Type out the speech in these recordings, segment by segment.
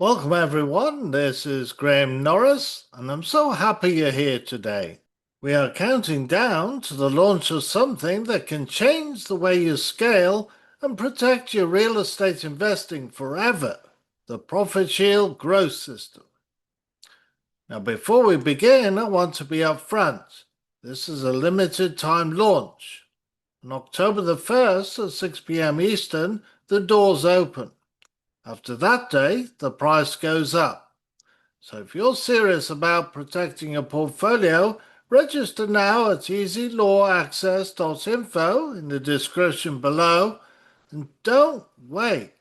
Welcome everyone, this is Graham Norris, and I'm so happy you're here today. We are counting down to the launch of something that can change the way you scale and protect your real estate investing forever, the Profit Shield Growth System. Now before we begin, I want to be upfront. This is a limited time launch. On October the 1st at 6 p.m. Eastern, the doors open. After that day, the price goes up. So if you're serious about protecting your portfolio, register now at ezlawaccess.info in the description below, and don't wait.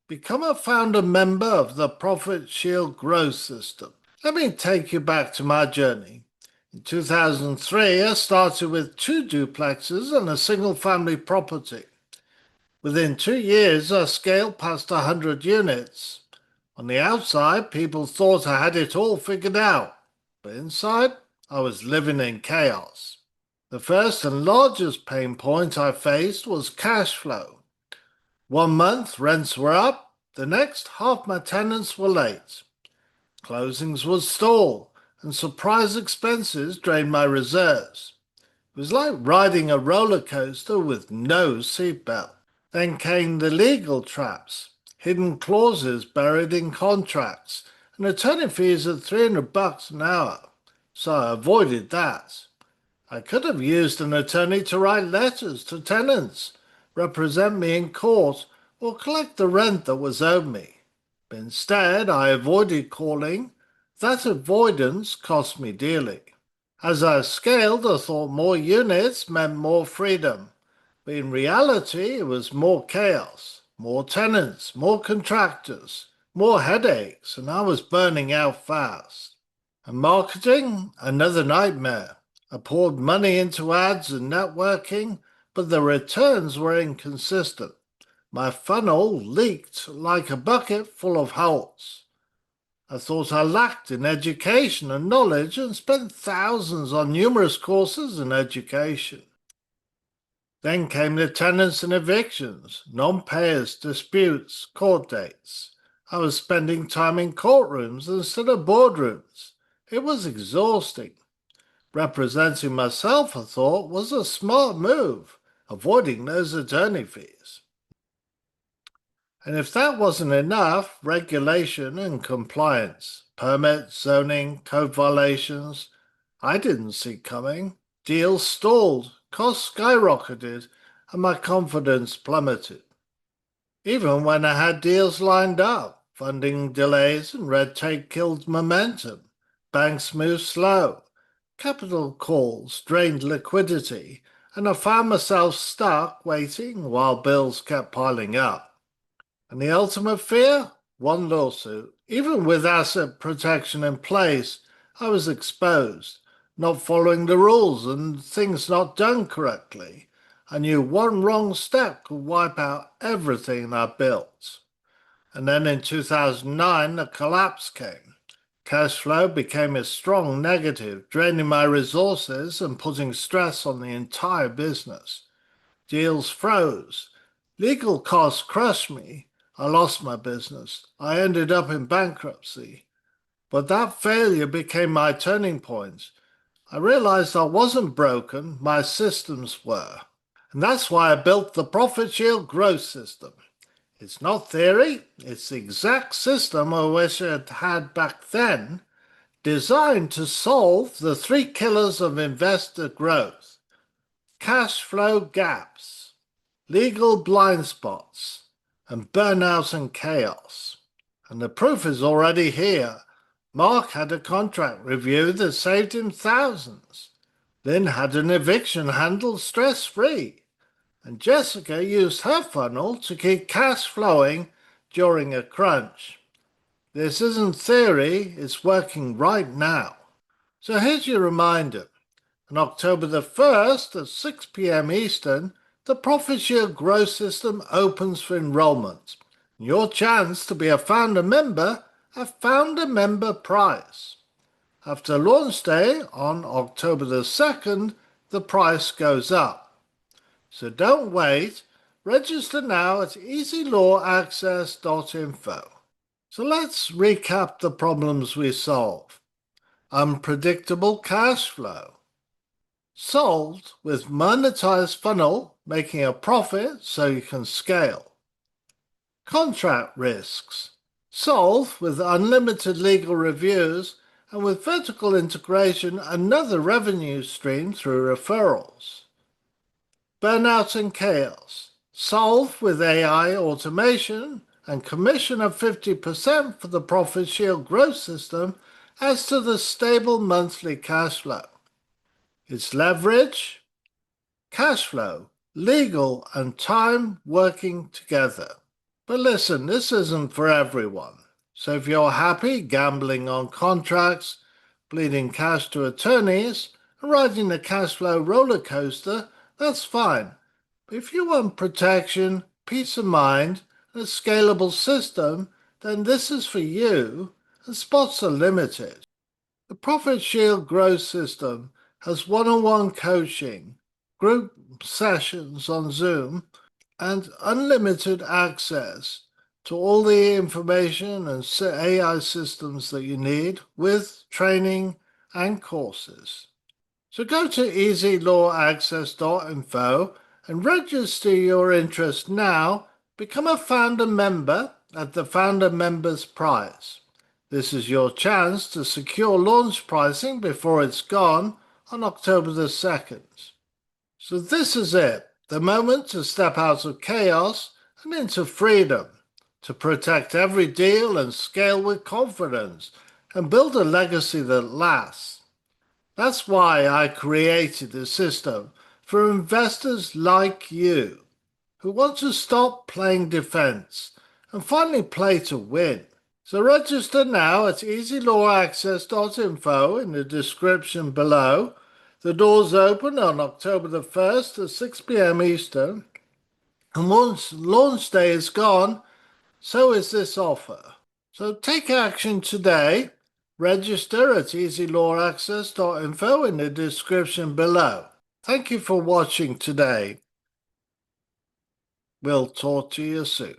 Become a founder member of the Profit Shield Growth System. Let me take you back to my journey. In 2003, I started with 2 duplexes and a single family property. Within 2 years, I scaled past 100 units. On the outside, people thought I had it all figured out, but inside, I was living in chaos. The first and largest pain point I faced was cash flow. 1 month, rents were up, the next, half my tenants were late. Closings would stall, and surprise expenses drained my reserves. It was like riding a roller coaster with no seatbelt. Then came the legal traps, hidden clauses buried in contracts, and attorney fees at $300 an hour. So I avoided that. I could have used an attorney to write letters to tenants, represent me in court, or collect the rent that was owed me. But instead, I avoided calling. That avoidance cost me dearly. As I scaled, I thought more units meant more freedom. But in reality, it was more chaos, more tenants, more contractors, more headaches, and I was burning out fast. And marketing, another nightmare. I poured money into ads and networking, but the returns were inconsistent. My funnel leaked like a bucket full of holes. I thought I lacked in education and knowledge and spent thousands on numerous courses in education. Then came the tenants and evictions, non-payers, disputes, court dates. I was spending time in courtrooms instead of boardrooms. It was exhausting. Representing myself, I thought, was a smart move, avoiding those attorney fees. And if that wasn't enough, regulation and compliance, permits, zoning, code violations, I didn't see coming. Deals stalled, costs skyrocketed, and my confidence plummeted. Even when I had deals lined up, funding delays and red tape killed momentum. Banks moved slow. Capital calls drained liquidity, and I found myself stuck waiting while bills kept piling up. And the ultimate fear? One lawsuit. Even with asset protection in place, I was exposed, not following the rules and things not done correctly. I knew one wrong step could wipe out everything I built. And then in 2009, the collapse came. Cash flow became a strong negative, draining my resources and putting stress on the entire business. Deals froze. Legal costs crushed me. I lost my business. I ended up in bankruptcy. But that failure became my turning point. I realized I wasn't broken, my systems were. And that's why I built the Profit Shield Growth System. It's not theory, it's the exact system I wish I'd had back then, designed to solve the 3 killers of investor growth: cash flow gaps, legal blind spots, and burnout and chaos. And the proof is already here. Mark had a contract review that saved him thousands. Lynn had an eviction handled stress-free. And Jessica used her funnel to keep cash flowing during a crunch. This isn't theory, it's working right now. So here's your reminder. On October the 1st at 6 p.m. Eastern, the Profit Shield Growth System opens for enrollment. Your chance to be a founder member at founder member price. After launch day on October the 2nd, the price goes up. So don't wait. Register now at ezlawaccess.info. So let's recap the problems we solve. Unpredictable cash flow. Solved with monetized funnel, making a profit so you can scale. Contract risks. Solved with unlimited legal reviews and with vertical integration, another revenue stream through referrals. Burnout and chaos. Solved with AI automation and commission of 50% for the Profit Shield growth system as to the stable monthly cash flow. It's leverage, cash flow, legal, and time working together. But listen, this isn't for everyone. So if you're happy gambling on contracts, bleeding cash to attorneys, and riding the cash flow roller coaster, that's fine. But if you want protection, peace of mind, and a scalable system, then this is for you, and spots are limited. The Profit Shield Growth System has one-on-one coaching, group sessions on Zoom, and unlimited access to all the information and AI systems that you need with training and courses. So go to ezlawaccess.info and register your interest now. Become a founder member at the Founder Members Prize. This is your chance to secure launch pricing before it's gone on October the 2nd. So this is it, the moment to step out of chaos and into freedom, to protect every deal and scale with confidence and build a legacy that lasts. That's why I created this system for investors like you who want to stop playing defense and finally play to win. So register now at ezlawaccess.info in the description below. The doors open on October the 1st at 6 p.m. Eastern. And once launch day is gone, so is this offer. So take action today. Register at ezlawaccess.info in the description below. Thank you for watching today. We'll talk to you soon.